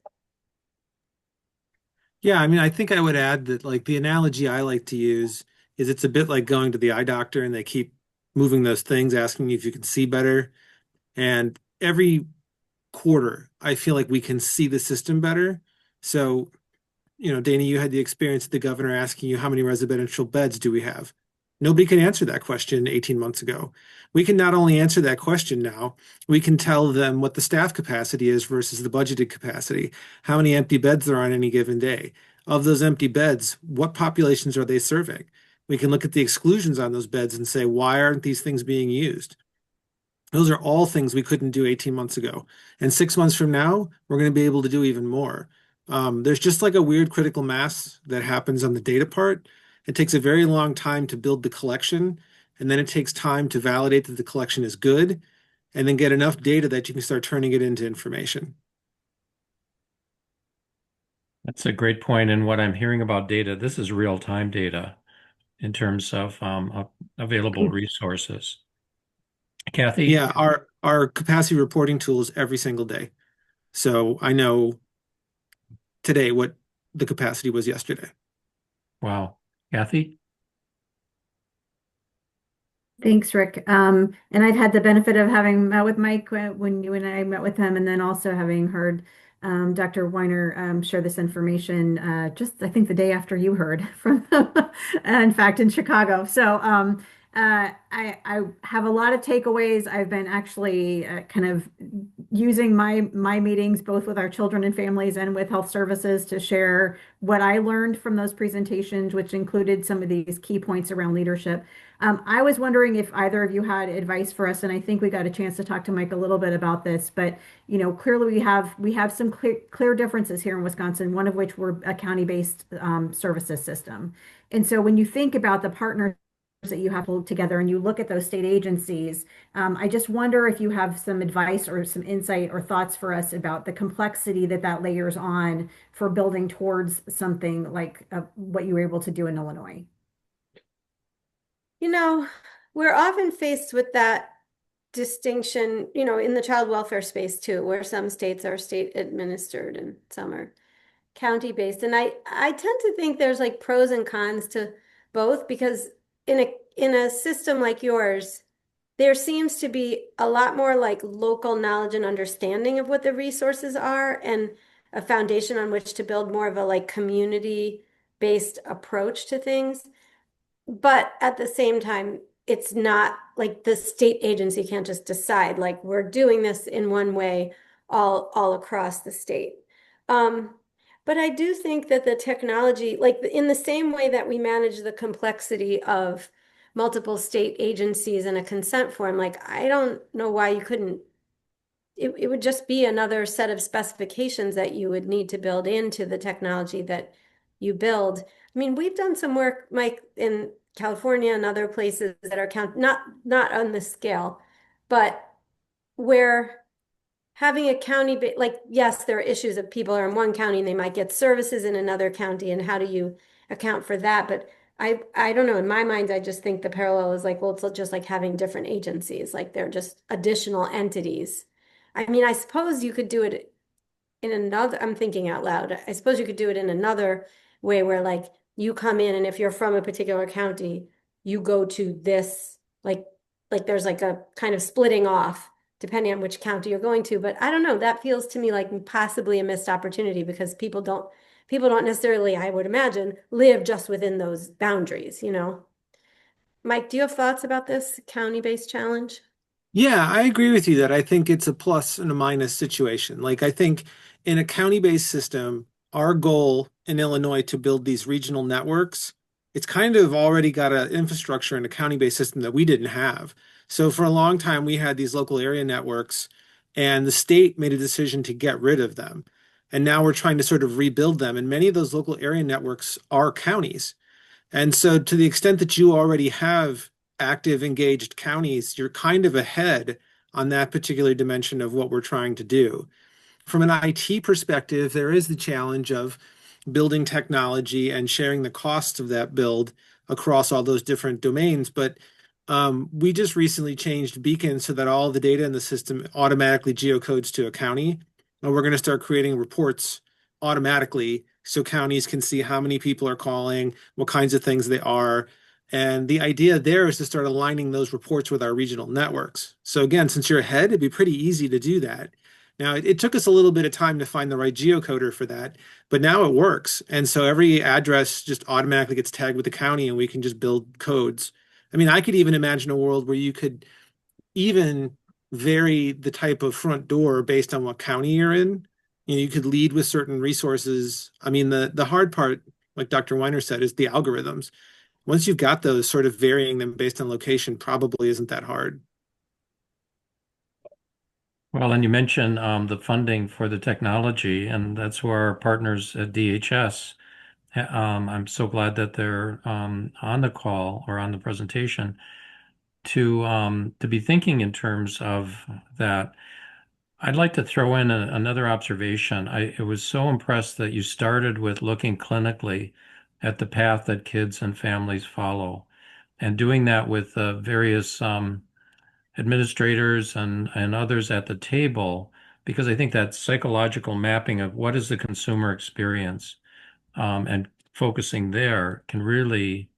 Yeah, I mean, I think I would add that like the analogy I like to use is it's a bit like going to the eye doctor and they keep moving those things, asking you if you can see better. And every quarter, I feel like we can see the system better. So, Dana, you had the experience of the governor asking you how many residential beds do we have? Nobody could answer that question 18 months ago. We can not only answer that question now, we can tell them what the staff capacity is versus the budgeted capacity, how many empty beds there are on any given day. Of those empty beds, what populations are they serving? We can look at the exclusions on those beds and say, why aren't these things being used? Those are all things we couldn't do 18 months ago. And 6 months from now, we're going to be able to do even more. There's just like a weird critical mass that happens on the data part. It takes a very long time to build the collection, and then it takes time to validate that the collection is good, and then get enough data that you can start turning it into information. That's a great point. And what I'm hearing about data, this is real-time data in terms of available resources. Kathy? Yeah, our capacity reporting tool is every single day. So I know today what the capacity was yesterday. Wow. Kathy? Thanks, Rick. And I've had the benefit of having met with Mike when you and I met with him, and then also having heard Dr. Weiner share this information just, I think, the day after you heard from him, in fact, in Chicago. So I have a lot of takeaways. I've been actually kind of using my meetings both with our children and families and with health services to share what I learned from those presentations, which included some of these key points around leadership. I was wondering if either of you had advice for us, and I think we got a chance to talk to Mike a little bit about this, but clearly we have some clear differences here in Wisconsin, one of which we're a county-based services system. And so when you think about the partners that you have pulled together and you look at those state agencies, I just wonder if you have some advice or some insight or thoughts for us about the complexity that layers on for building towards something like what you were able to do in Illinois. We're often faced with that distinction, in the child welfare space too, where some states are state administered and some are county based. And I tend to think there's like pros and cons to both, because in a system like yours, there seems to be a lot more like local knowledge and understanding of what the resources are, and a foundation on which to build more of a like community based approach to things. But at the same time, it's not like the state agency can't just decide like we're doing this in one way all across the state. But I do think that the technology, like in the same way that we manage the complexity of multiple state agencies and a consent form, like I don't know why you couldn't, it would just be another set of specifications that you would need to build into the technology that you build. I mean, we've done some work, Mike, in California and other places that are not on this scale, but where having a county, like, yes, there are issues of people are in one county and they might get services in another county, and how do you account for that? But I don't know, in my mind, I just think the parallel is like, well, it's just like having different agencies, like they're just additional entities. I mean, I suppose you could do it in another, I'm thinking out loud. I suppose you could do it in another way where like you come in and if you're from a particular county, you go to this, like there's like a kind of splitting off depending on which county you're going to. But I don't know, that feels to me like possibly a missed opportunity because people don't necessarily, I would imagine, live just within those boundaries, you know? Mike, do you have thoughts about this county-based challenge? Yeah, I agree with you that I think it's a plus and a minus situation. Like, I think in a county-based system, our goal in Illinois to build these regional networks, it's kind of already got an infrastructure in a county-based system that we didn't have. So for a long time, we had these local area networks, and the state made a decision to get rid of them. And now we're trying to sort of rebuild them. And many of those local area networks are counties. And so, to the extent that you already have active, engaged counties, you're kind of ahead on that particular dimension of what we're trying to do. From an IT perspective, there is the challenge of building technology and sharing the costs of that build across all those different domains. But we just recently changed Beacon so that all the data in the system automatically geocodes to a county. And we're going to start creating reports automatically so counties can see how many people are calling, what kinds of things they are. And the idea there is to start aligning those reports with our regional networks. So again, since you're ahead, it'd be pretty easy to do that. Now, it took us a little bit of time to find the right geocoder for that, but now it works. And so every address just automatically gets tagged with the county and we can just build codes. I mean, I could even imagine a world where you could even vary the type of front door based on what county you're in. You know, you could lead with certain resources. I mean, the hard part, like Dr. Weiner said, is the algorithms. Once you've got those, sort of varying them based on location probably isn't that hard. Well, and you mentioned the funding for the technology, and that's where our partners at DHS. I'm so glad that they're on the call or on the presentation to be thinking in terms of that. I'd like to throw in another observation. I was so impressed that you started with looking clinically at the path that kids and families follow, and doing that with various administrators and others at the table, because I think that psychological mapping of what is the consumer experience and focusing there can really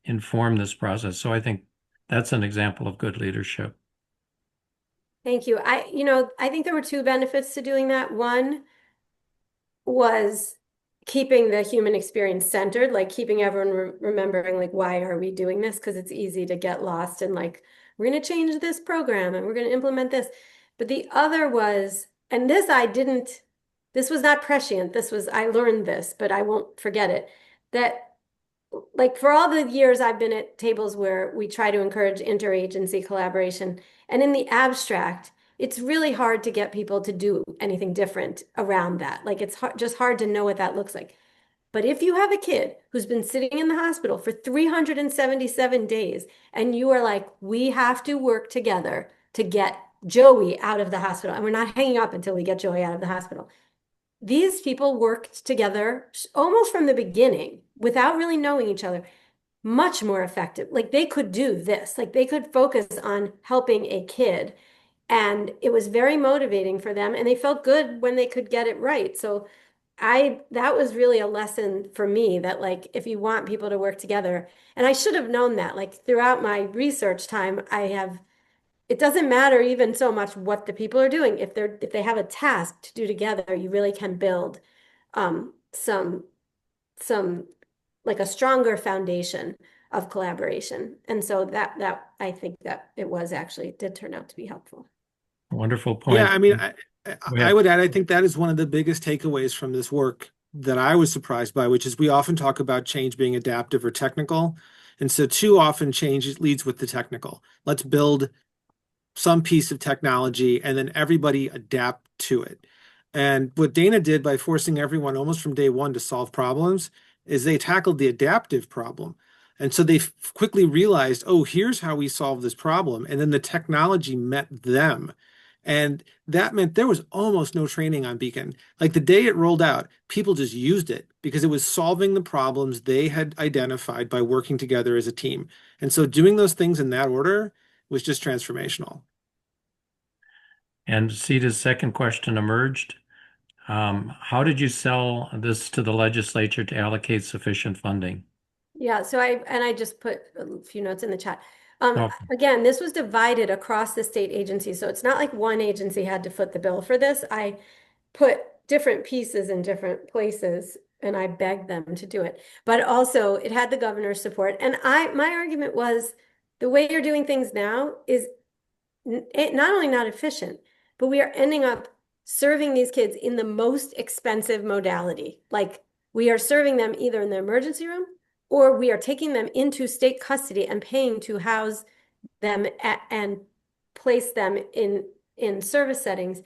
inform this process. So I think that's an example of good leadership. Thank you. I think there were two benefits to doing that. One was keeping the human experience centered, like keeping everyone remembering, like, why are we doing this? Because it's easy to get lost in, like, we're going to change this program and we're going to implement this. But the other was, and this was not prescient. I learned this, but I won't forget it, that like for all the years I've been at tables where we try to encourage interagency collaboration, and in the abstract, it's really hard to get people to do anything different around that. Like it's just hard to know what that looks like. But if you have a kid who's been sitting in the hospital for 377 days and you are like, we have to work together to get Joey out of the hospital, and we're not hanging up until we get Joey out of the hospital. These people worked together almost from the beginning without really knowing each other, much more effective. Like they could do this, like they could focus on helping a kid. And it was very motivating for them. And they felt good when they could get it right. So that was really a lesson for me that like, if you want people to work together, and I should have known that like throughout my research time, it doesn't matter even so much what the people are doing. If they have a task to do together, you really can build some like a stronger foundation of collaboration. And so that I think that it was actually did turn out to be helpful. Wonderful Yeah, point. I mean, Go I ahead. would add, I think that is one of the biggest takeaways from this work that I was surprised by, which is we often talk about change being adaptive or technical. And so too often change leads with the technical. Let's build some piece of technology and then everybody adapt to it. And what Dana did by forcing everyone almost from day one to solve problems is they tackled the adaptive problem. And so they quickly realized, oh, here's how we solve this problem. And then the technology met them. And that meant there was almost no training on Beacon. Like the day it rolled out, people just used it because it was solving the problems they had identified by working together as a team. And so doing those things in that order was just transformational. And Sita's second question emerged. How did you sell this to the legislature to allocate sufficient funding? Yeah, so I just put a few notes in the chat. Oh, Again, this was divided across the state agencies, so it's not like one agency had to foot the bill for this. I put different pieces in different places and I begged them to do it. But also it had the governor's support. And my argument was the way you're doing things now is not only not efficient, but we are ending up serving these kids in the most expensive modality. Like we are serving them either in the emergency room or we are taking them into state custody and paying to house them and place them in service settings.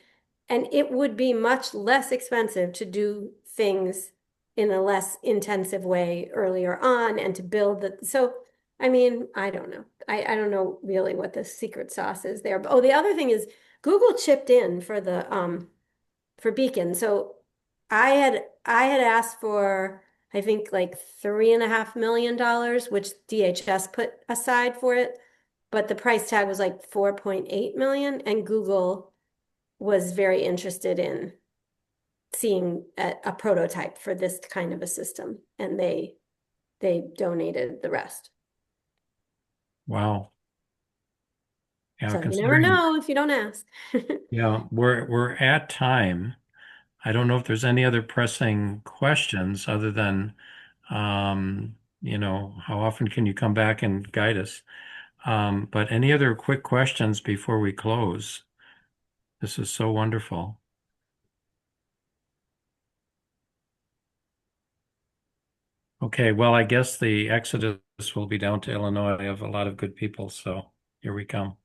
And it would be much less expensive to do things in a less intensive way earlier on and to build the, so I mean, I don't know. I don't know really what the secret sauce is there. But, oh, the other thing is Google chipped in for the for Beacon. So I had asked for I think like $3.5 million, which DHS put aside for it, but the price tag was like 4.8 million, and Google was very interested in seeing a prototype for this kind of a system, and they donated the rest. wow. Yeah, So you never know if you don't ask. Yeah, we're at time. I don't know if there's any other pressing questions other than, how often can you come back and guide us? But any other quick questions before we close? This is so wonderful. Okay, well, I guess the exodus will be down to Illinois of a lot of good people, so here we come.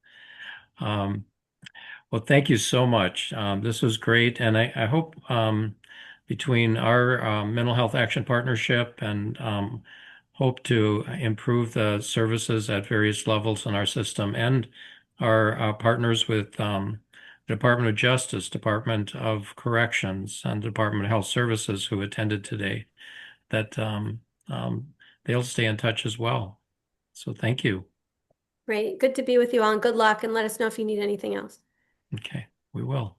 Well, thank you so much. This was great, and I hope between our mental health action partnership and hope to improve the services at various levels in our system and our partners with Department of Justice, Department of Corrections, and Department of Health Services who attended today, that they'll stay in touch as well. So thank you. Great. Good to be with you all, and good luck, and let us know if you need anything else. Okay, we will.